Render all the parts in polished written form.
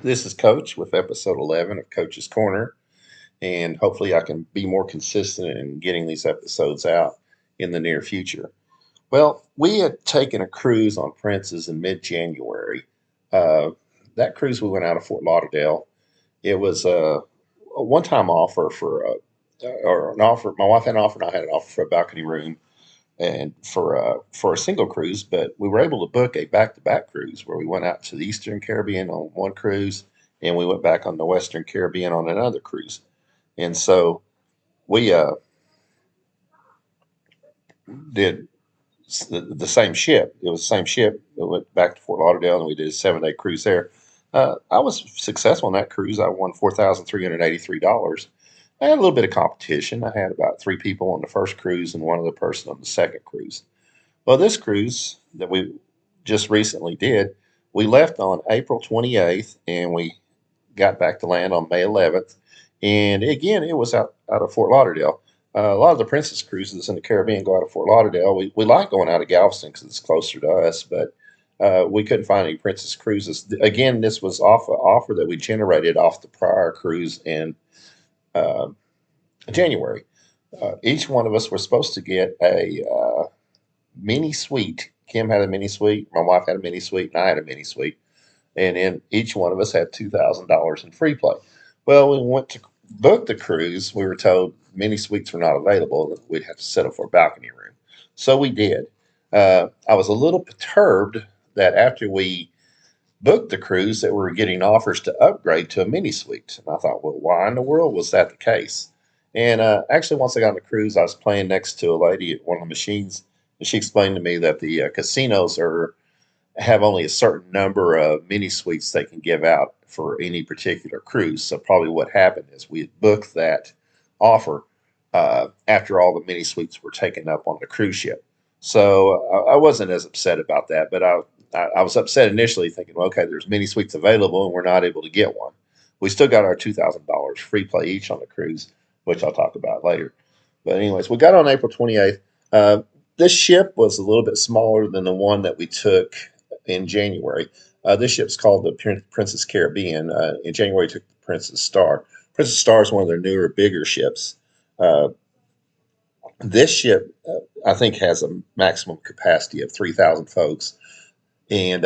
This is Coach with episode 11 of Coach's Corner, and hopefully I can be more consistent in getting these episodes out in the near future. Well, we had taken a cruise on Princess in mid January. Uh, that cruise, we went out of Fort Lauderdale. It was a one time offer or an offer. My wife had an offer, and I had an offer for a balcony room and for a single cruise, but we were able to book a back to back cruise where we went out to the Eastern Caribbean on one cruise, and we went back on the Western Caribbean on another cruise. And so we did the same ship. It was the same ship. We went back to Fort Lauderdale and we did a 7 day cruise there. I was successful on that cruise. I won $4,383. I had a little bit of competition. I had about three people on the first cruise and one other person on the second cruise. Well, this cruise that we just recently did, we left on April 28th and we got back to land on May 11th. And again, it was out of Fort Lauderdale. A lot of the Princess cruises in the Caribbean go out of Fort Lauderdale. We like going out of Galveston because it's closer to us, but we couldn't find any Princess cruises. Again, this was off an offer that we generated off the prior cruise in uh, January. Each one of us were supposed to get a mini suite. Kim had a mini suite, my wife had a mini suite, and I had a mini suite. And then each one of us had $2,000 in free play. Well, when we went to book the cruise, we were told mini suites were not available, that we'd have to settle for a balcony room. So we did. I was a little perturbed that after we booked the cruise that we were getting offers to upgrade to a mini suite. And I thought, well, why in the world was that the case? And actually, once I got on the cruise, I was playing next to a lady at one of the machines, and she explained to me that the casinos are have only a certain number of mini suites they can give out for any particular cruise. So probably what happened is we had booked that offer after all the mini suites were taken up on the cruise ship. So I wasn't as upset about that, but I was upset initially thinking, well, okay, there's mini suites available and we're not able to get one. We still got our $2,000 free play each on the cruise, which I'll talk about later. But anyways, we got on April 28th. This ship was a little bit smaller than the one that we took in January. This ship's called the Princess Caribbean. In January, we took the Princess Star. Princess Star is one of their newer, bigger ships. Uh, this ship, I think, has a maximum capacity of 3,000 folks. And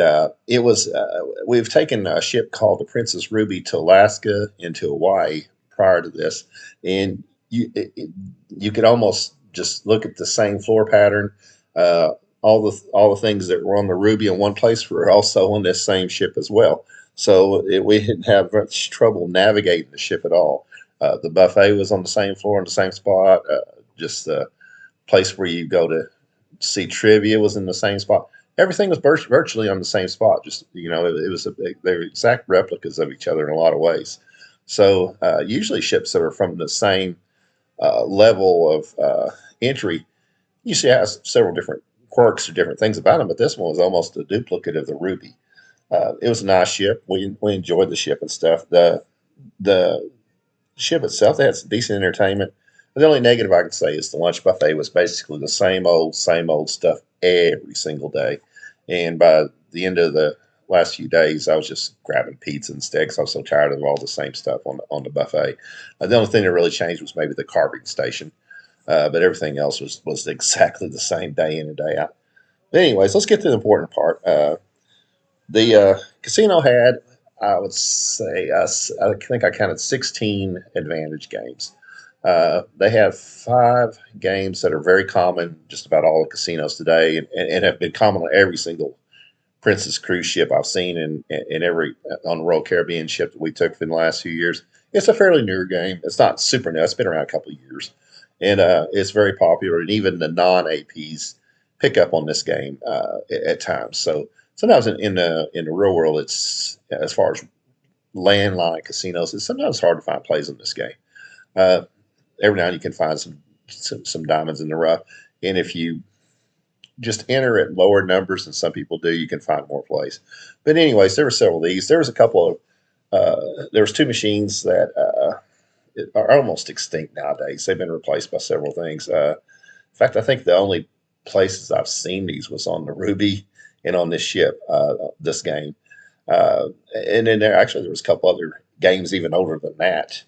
we've taken a ship called the Princess Ruby to Alaska and to Hawaii prior to this. And you could almost just look at the same floor pattern. Uh, all the things that were on the Ruby in one place were also on this same ship as well. So we didn't have much trouble navigating the ship at all. The buffet was on the same floor in the same spot. Just the place where you go to see trivia was in the same spot. Everything was virtually on the same spot. Just it was they're exact replicas of each other in a lot of ways. So usually ships that are from the same level of entry usually has several different quirks or different things about them, but this one was almost a duplicate of the Ruby. It was a nice ship. We enjoyed the ship and stuff. The ship itself, they had some decent entertainment. The only negative I can say is the lunch buffet was basically the same old stuff every single day. And by the end of the last few days, I was just grabbing pizza instead because I was so tired of all the same stuff on the buffet. The only thing that really changed was maybe the carving station, but everything else was exactly the same day in and day out. But anyways, let's get to the important part. The casino had, I would say, I think I counted 16 advantage games. They have five games that are very common just about all the casinos today, and have been common on every single Princess cruise ship I've seen in every on the Royal Caribbean ship that we took in the last few years. It's a fairly newer game. It's not super new. It's been around a couple of years, and it's very popular. And even the non APs pick up on this game at times. So sometimes in the real world, it's as far as landline casinos, it's sometimes hard to find plays in this game. Uh, every now and then you can find some diamonds in the rough, and if you just enter at lower numbers than some people do, you can find more plays. But anyways, there were several of these. There was a couple of there was two machines that are almost extinct nowadays. They've been replaced by several things. In fact, I think the only places I've seen these was on the Ruby and on this ship, this game. And then there was a couple other games even older than that.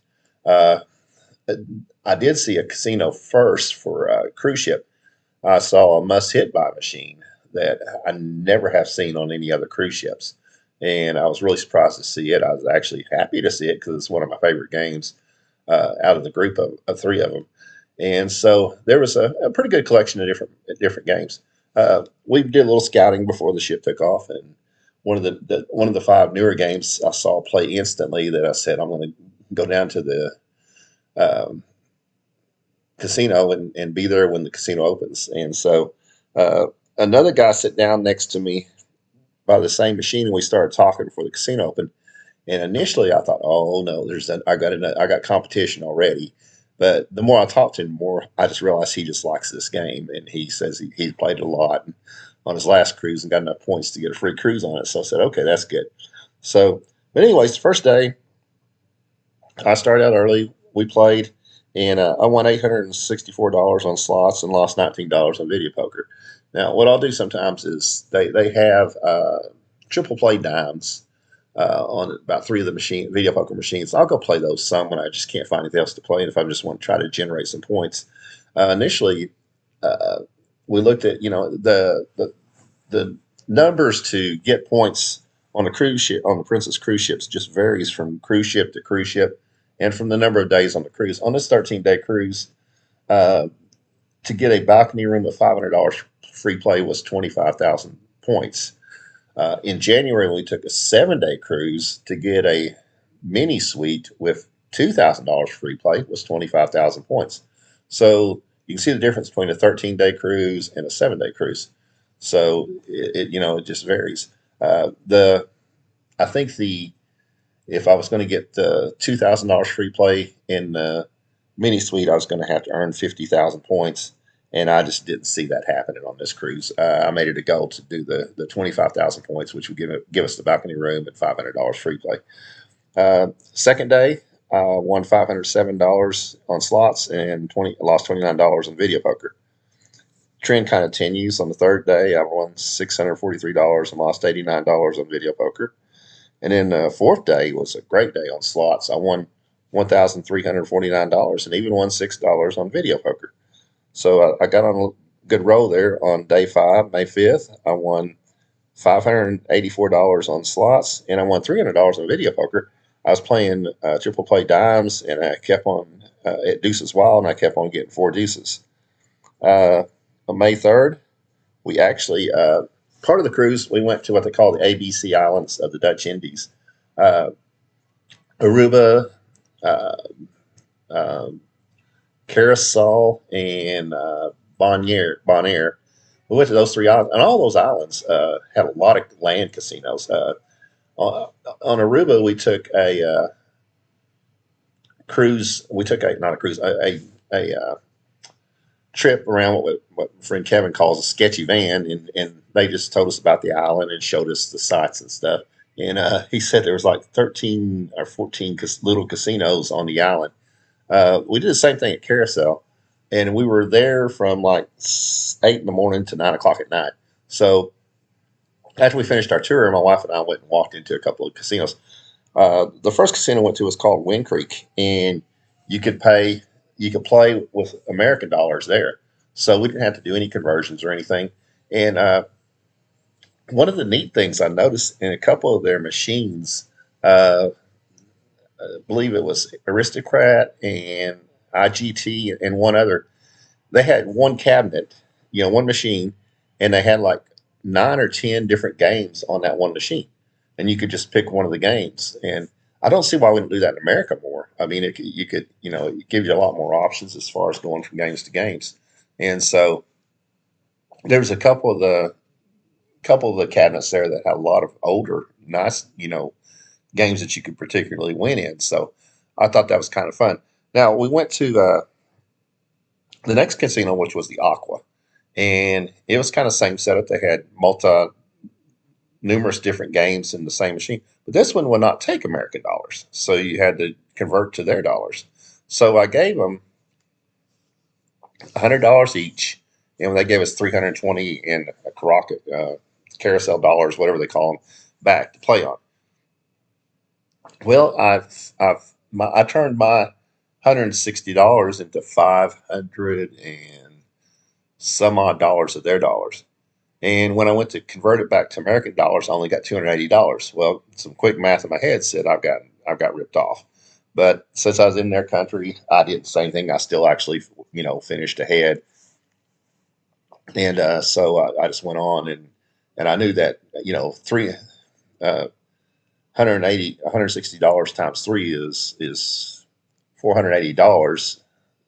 Uh, I did see a casino first for a cruise ship. I saw a must hit buy machine that I never have seen on any other cruise ships. And I was really surprised to see it. I was actually happy to see it because it's one of my favorite games out of the group of three of them. And so there was a pretty good collection of different games. We did a little scouting before the ship took off, and one of the five newer games I saw play instantly that I said I'm going to go down to the um, casino and be there when the casino opens. And so uh, another guy sat down next to me by the same machine, and we started talking before the casino opened. And initially, I thought, "Oh no, I got competition already." But the more I talked to him, the more I just realized he just likes this game, and he says he played it a lot on his last cruise and got enough points to get a free cruise on it. So I said, "Okay, that's good." So, but anyways, the first day I started out early. We played, and I won $864 on slots and lost $19 on video poker. Now, what I'll do sometimes is they have triple play dimes on about three of the video poker machines. I'll go play those some when I just can't find anything else to play, and if I just want to try to generate some points. Initially, uh, we looked at the numbers to get points on a cruise ship on the Princess cruise ships just varies from cruise ship to cruise ship, and from the number of days on the cruise. On this 13-day cruise, uh, to get a balcony room of $500 free play was 25,000 points. In January, we took a 7-day cruise to get a mini suite with $2,000 free play was 25,000 points. So you can see the difference between a 13-day cruise and a 7-day cruise. So it just varies. The I think the if I was going to get the $2,000 free play in the mini suite, I was going to have to earn 50,000 points, and I just didn't see that happening on this cruise. I made it a goal to do the 25,000 points, which would give us the balcony room and $500 free play. Second day, won $507 on slots and lost $29 on video poker. Trend kind of continues. On the third day, I won $643 and lost $89 on video poker. And then the fourth day was a great day on slots. I won $1,349 and even won $6 on video poker. So I got on a good roll there on day 5, May 5th. I won $584 on slots and I won $300 on video poker. I was playing triple play dimes and I kept on at deuces wild and I kept on getting 4 deuces. On May 3rd, we actually part of the cruise we went to what they call the ABC Islands of the Dutch Indies, uh, Aruba, uh, um, Carousel, and Bonaire. We went to those 3 islands, and all those islands had a lot of land casinos. On Aruba, we took a cruise. We took a not a cruise, a trip around what my friend Kevin calls a sketchy van, and they just told us about the island and showed us the sights and stuff. And he said there was like 13 or 14 little casinos on the island. We did the same thing at Carousel, and we were there from like 8 in the morning to 9 o'clock at night. So after we finished our tour, my wife and I went and walked into a couple of casinos. The first casino I went to was called Wind Creek, and you could pay, you could play with American dollars there. So we didn't have to do any conversions or anything. And one of the neat things I noticed in a couple of their machines, uh, I believe it was Aristocrat and IGT and one other, they had one cabinet, one machine, and they had like 9 or 10 different games on that one machine, and you could just pick one of the games. And I don't see why we don't do that in America more. I mean, you could, it gives you a lot more options as far as going from games to games. And so there was a couple of the cabinets there that had a lot of older, nice, games that you could particularly win in. So I thought that was kind of fun. Now we went to the next casino, which was the Aqua, and it was kind of same setup. They had numerous different games in the same machine, but this one would not take American dollars, so you had to convert to their dollars. So I gave them $100 each, and they gave us 320 in a carousel dollars, whatever they call them, back to play on. Well, I turned my $160 into 500 and some odd dollars of their dollars. And when I went to convert it back to American dollars, I only got $280. Well, some quick math in my head said I've got ripped off. But since I was in their country, I didn't say anything. I still actually, finished ahead. And so I just went on, and I knew that, three, 180, $160 times three is $480.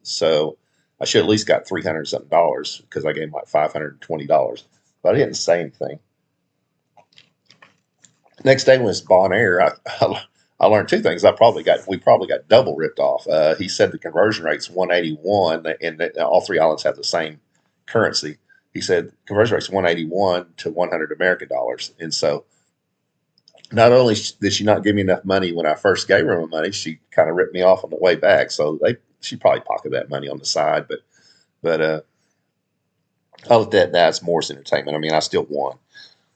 So I should at least got 300 something dollars because I gave him like $520. But I didn't say anything. Next day was Bon Air. I learned two things. We probably got double ripped off. He said the conversion rate's 181, and that all three islands have the same currency. He said conversion rate's 181 to 100 American dollars, and so not only did she not give me enough money when I first gave her my money, she kind of ripped me off on the way back. So she probably pocketed that money on the side, but I looked at that as Morris entertainment. I mean, I still won.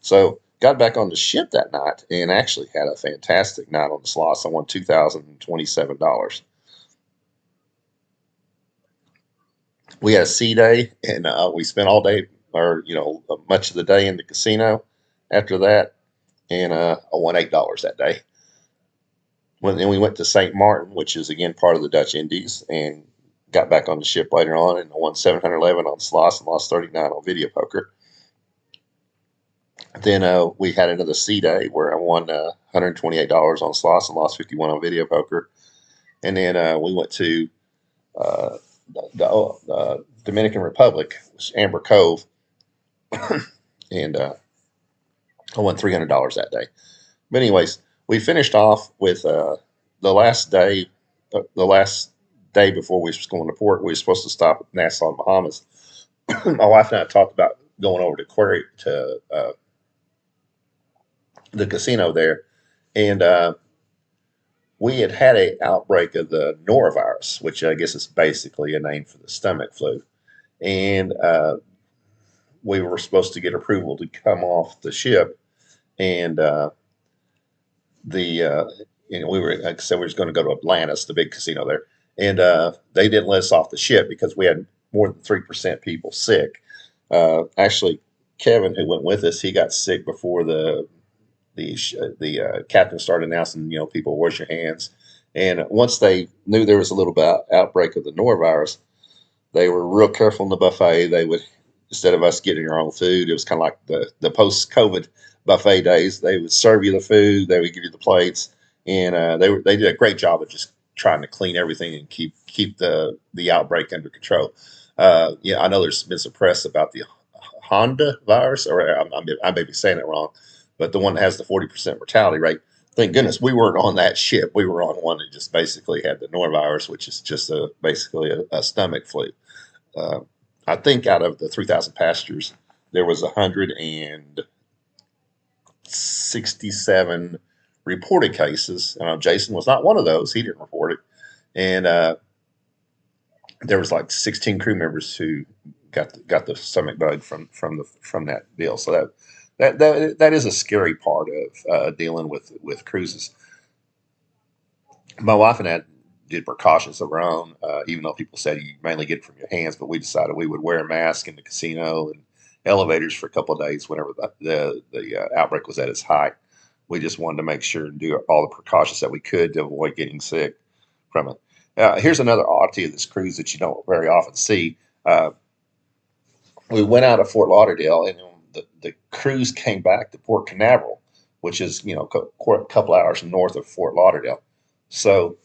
So got back on the ship that night and actually had a fantastic night on the slots. I won $2,027. We had a sea day, and we spent all day, or much of the day in the casino. After that, and I won $8 that day. Then we went to St. Martin, which is again part of the Dutch Indies, and got back on the ship later on, and I won 711 on slots and lost 39 on video poker. Then we had another C day where I won $128 on slots and lost 51 on video poker. And then we went to uh, the Dominican Republic, Amber Cove, and I won $300 that day. But anyways, we finished off with the last day, the last day before we was going to port. We were supposed to stop at Nassau, Bahamas. My wife and I talked about going over to Quarry to the casino there, and we had a outbreak of the norovirus, which I guess is basically a name for the stomach flu, and we were supposed to get approval to come off the ship, and the we were like I said we were going to go to Atlantis, the big casino there, and they didn't let us off the ship because we had more than 3% people sick. Actually, Kevin, who went with us, he got sick before the captain started announcing, people wash your hands. And once they knew there was a little bit outbreak of the norovirus, they were real careful in the buffet. They would, instead of us getting our own food, it was kind of like the post COVID buffet days. They would serve you the food, they would give you the plates, and they did a great job of just trying to clean everything and keep the outbreak under control. Yeah, I know there's been some press about the Honda virus, or I may be saying it wrong, but the one that has the 40% mortality rate. Thank goodness we weren't on that ship. We were on one that just basically had the norovirus, which is just basically a stomach flu. Uh, I think out of the 3,000 passengers, there was 167 reported cases. Jason was not one of those. He didn't report it. And there was like 16 crew members who got the stomach bug from that deal. So that is a scary part of dealing with cruises. My wife and I did precautions of our own, even though people said you mainly get it from your hands. But we decided we would wear a mask in the casino and elevators for a couple of days whenever the outbreak was at its height. We just wanted to make sure and do all the precautions that we could to avoid getting sick from it. Here's another oddity of this cruise that you don't very often see. We went out of Fort Lauderdale, and the cruise came back to Port Canaveral, which is a couple hours north of Fort Lauderdale. So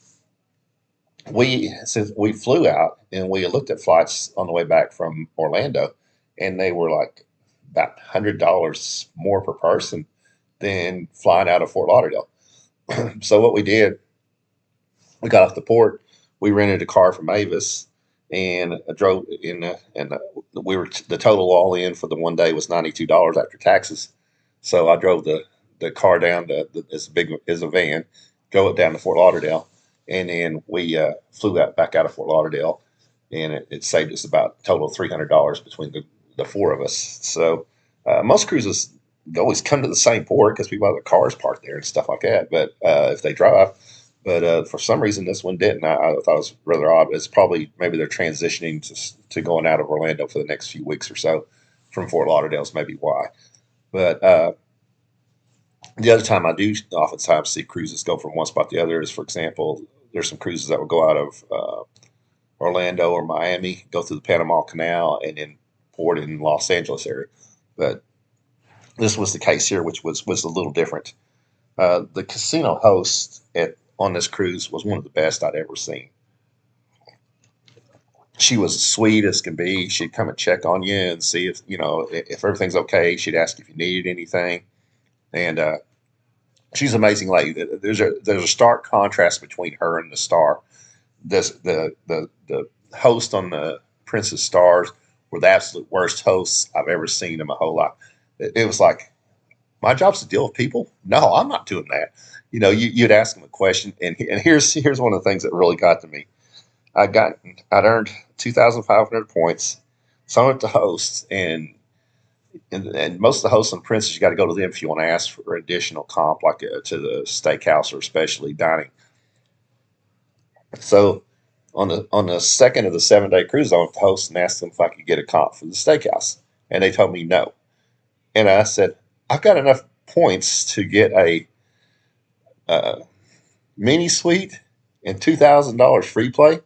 since we flew out and we looked at flights on the way back from Orlando, and they were like about $100 more per person than flying out of Fort Lauderdale. So what we did, we got off the port, we rented a car from Avis, and drove in, and we were the total all in for the one day was $92 after taxes. So I drove the car down to as big as a van, drove it down to Fort Lauderdale, and then we flew back out of Fort Lauderdale, and it saved us about a total of $300 between the four of us. So most cruises always come to the same port because people have their cars parked there and stuff like that. But if they drive, but for some reason this one didn't. I thought it was rather odd. It's probably maybe they're transitioning to going out of Orlando for the next few weeks or so from Fort Lauderdale's maybe why. But the other time I do oftentimes see cruises go from one spot to the other is, for example, there's some cruises that will go out of Orlando or Miami, go through the Panama Canal, and then port in Los Angeles area. But this was the case here, which was a little different. The casino host on this cruise was one of the best I'd ever seen. She was as sweet as can be. She'd come and check on you and see if everything's okay. She'd ask if you needed anything, and she's an amazing lady. There's a stark contrast between her and the star. The host on the Princess Stars were the absolute worst hosts I've ever seen in my whole life. It was like, my job's to deal with people. No, I'm not doing that. You'd ask them a question, and here's one of the things that really got to me. I'd earned 2,500 points. Some of it to hosts, and most of the hosts on Princess, you got to go to them if you want to ask for additional comp, like to the steakhouse or especially dining. So on the second of the 7 day cruise, I went to the host and asked them if I could get a comp for the steakhouse, and they told me no. And I said, I've got enough points to get a uh, mini suite and $2,000 free play,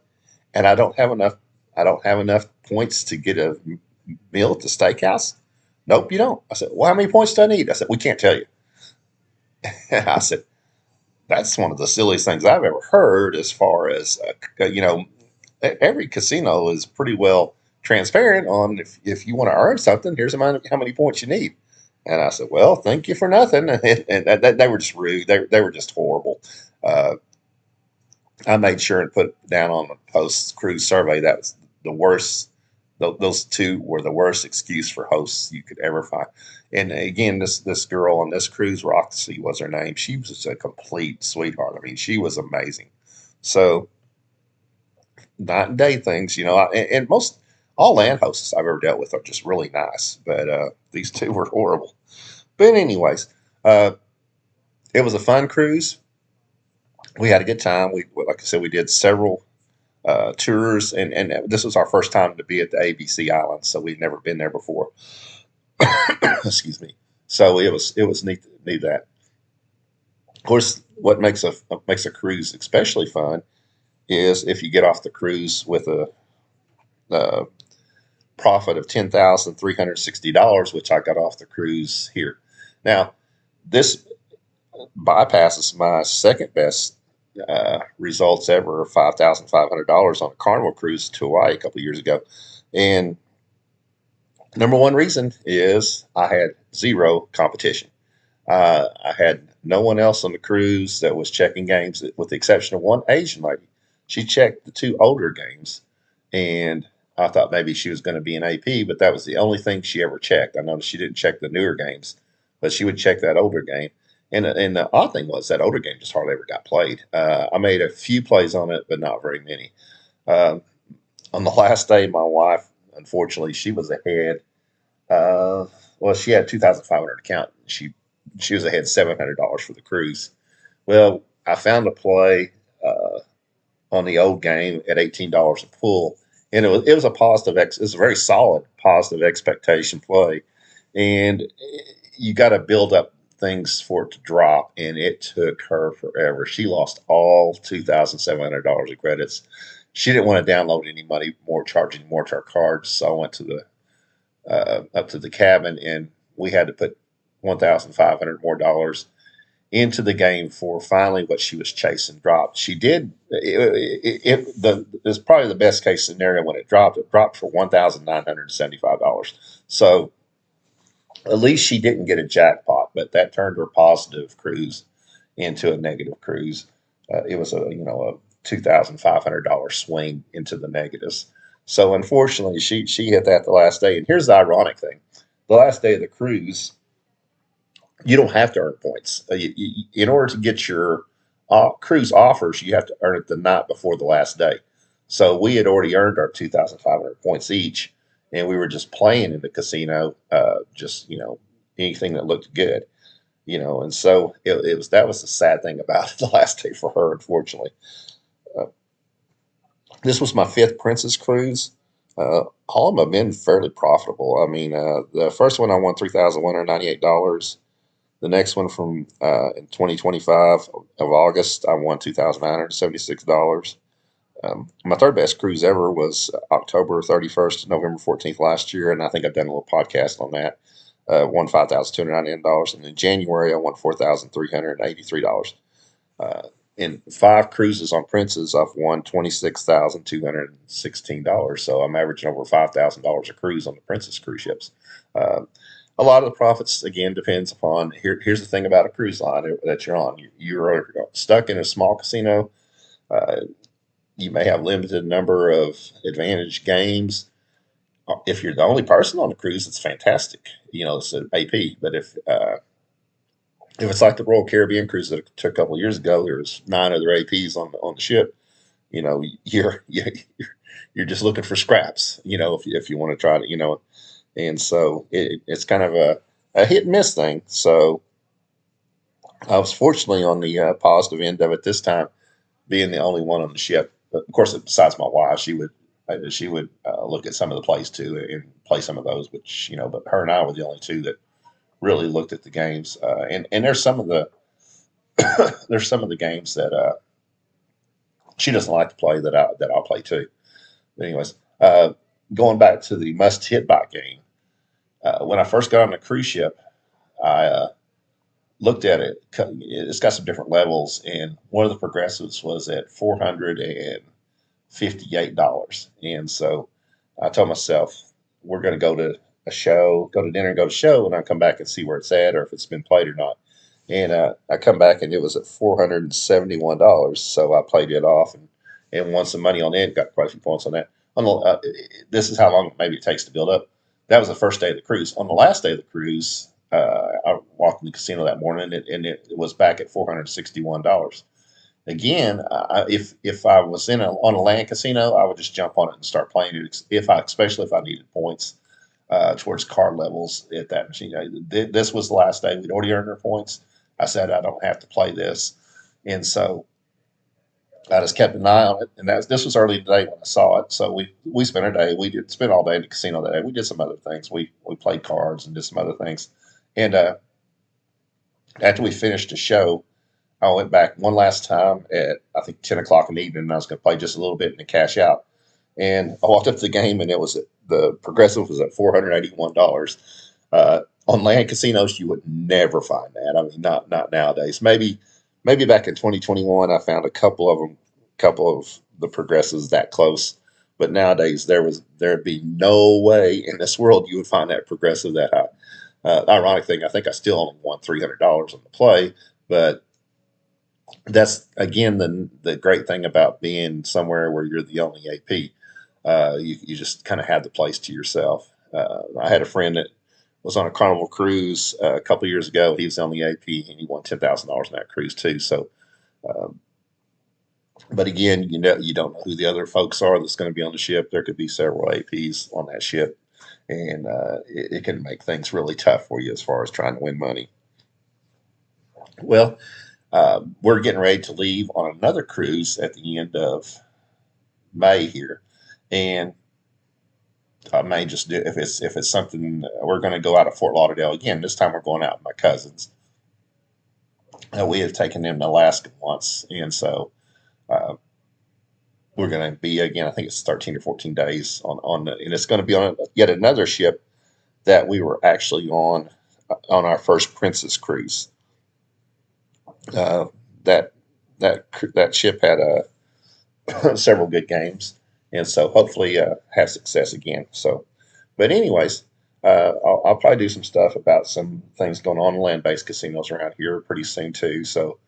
and I don't have enough. I don't have enough points to get a meal at the steakhouse. Nope, you don't. I said, well, how many points do I need? I said, we can't tell you. I said, that's one of the silliest things I've ever heard. As far as every casino is pretty well transparent on if you want to earn something, here's how many points you need. And I said, well, thank you for nothing. And they were just rude. They were just horrible. Uh, I made sure and put down on the post cruise survey that was the worst. Those two were the worst excuse for hosts you could ever find. And again, this girl on this cruise, Roxy was her name. She was just a complete sweetheart. I mean, she was amazing. So night and day things, and most all land hosts I've ever dealt with are just really nice, but these two were horrible. But anyways, uh, it was a fun cruise. We had a good time. Like I said, we did several tours, and this was our first time to be at the ABC Islands, so we'd never been there before. Excuse me. So it was neat that. Of course, what makes a cruise especially fun is if you get off the cruise with a profit of $10,360, which I got off the cruise here. Now, this bypasses my second best results ever of $5,500 on a Carnival cruise to Hawaii a couple of years ago. And number one reason is I had zero competition. I had no one else on the cruise that was checking games, with the exception of one Asian lady. She checked the two older games, and I thought maybe she was going to be an AP, but that was the only thing she ever checked. I noticed she didn't check the newer games, but she would check that older game. And the odd thing was that older game just hardly ever got played. I made a few plays on it, but not very many. Um, on the last day, my wife, unfortunately, she was ahead. Well, she had 2,500 account. She was ahead $700 for the cruise. Well, I found a play on the old game at $18 a pull, and it was a positive. It was a very solid positive expectation play, and you got to build up things for it to drop, and it took her forever. She lost all $2,700 of credits. She didn't want to download any money more, charging more to our cards. So I went to the up to the cabin, and we had to put 1,500 more dollars into the game for finally what she was chasing dropped. She did it's probably the best case scenario when it dropped. It dropped for $1,975. So at least she didn't get a jackpot, but that turned her positive cruise into a negative cruise. It was a $2,500 swing into the negatives. So unfortunately, she hit that the last day. And here's the ironic thing: the last day of the cruise, you don't have to earn points. In order to get your cruise offers, you have to earn it the night before the last day. So we had already earned our 2,500 points each, and we were just playing in the casino, just anything that looked good, and so it was that was the sad thing about it, the last day for her, unfortunately. Uh, this was my fifth Princess cruise. All of them have been fairly profitable. I mean, the first one I won $3,198. The next one from in 2025 of August, I won $2,976. My third best cruise ever was October 31st to November 14th last year, and I think I've done a little podcast on that. Won $5,299, and in January I won $4,383. Uh, in five cruises on Princess, I've won $26,216. So I'm averaging over $5,000 a cruise on the Princess cruise ships. Uh, a lot of the profits again depends upon here's the thing about a cruise line that you're on. You're stuck in a small casino. Uh, you may have limited number of advantage games. If you're the only person on the cruise, it's fantastic. It's an AP. But if it's like the Royal Caribbean cruise that I took a couple of years ago, there's nine other APs on the ship. You're just looking for scraps. If you want to try to. And so it's kind of a hit and miss thing. So I was fortunately on the positive end of it this time, being the only one on the ship. But of course, besides my wife, she would look at some of the plays too and play some of those. Which but her and I were the only two that really looked at the games. And there's some of the there's some of the games that she doesn't like to play that I'll play too. But anyways, going back to the must hit by game. When I first got on the cruise ship, I looked at it. It's got some different levels, and one of the progressives was at $458. And so I told myself, we're going to go to a show, go to dinner, and go to show, and I'll come back and see where it's at or if it's been played or not. And I come back and it was at $471. So I played it off and won some money on it. Got quite a few points on that. This is how long maybe it takes to build up. That was the first day of the cruise. On the last day of the cruise, I walked in the casino that morning and it was back at $461. Again, if I was on a land casino, I would just jump on it and start playing it. Especially if I needed points towards card levels at that machine. This was the last day. We'd already earned our points. I said I don't have to play this, and so I just kept an eye on it. And this was early today when I saw it. So we spent a day. We did spend all day in the casino that day. We did some other things. We played cards and did some other things. And after we finished the show, I went back one last time at I think 10 o'clock in the evening, and I was going to play just a little bit and then cash out. And I walked up to the game, and the progressive was at $481. On land casinos, you would never find that. I mean, not nowadays. Maybe back in 2021, I found a couple of the progressives that close. But nowadays, there'd be no way in this world you would find that progressive that high. Ironic thing, I think I still only won $300 on the play, but that's again the great thing about being somewhere where you're the only AP. You just kind of have the place to yourself. I had a friend that was on a Carnival cruise a couple of years ago. He was on the AP and he won $10,000 on that cruise too. So, um, but again, you don't know who the other folks are that's going to be on the ship. There could be several APs on that ship, and it can make things really tough for you as far as trying to win money. Well, we're getting ready to leave on another cruise at the end of May here, and I may just do if it's something we're going to go out of Fort Lauderdale again. This time we're going out with my cousins. We have taken them to Alaska once, and so uh, we're going to be again. I think it's 13 or 14 days and it's going to be on yet another ship that we were actually on our first Princess cruise. Uh, that that ship had several good games, and so hopefully have success again. So, but anyways, I'll probably do some stuff about some things going on in land-based casinos around here pretty soon too. So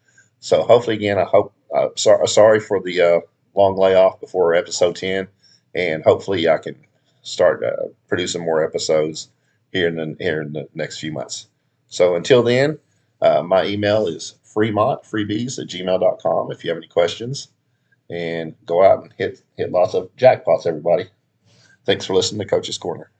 hopefully again, I hope. Sorry for the long layoff before episode 10, and hopefully I can start producing more episodes here in the next few months. So until then, my email is freebies@gmail.com if you have any questions, and go out and hit lots of jackpots, everybody. Thanks for listening to Coach's Corner.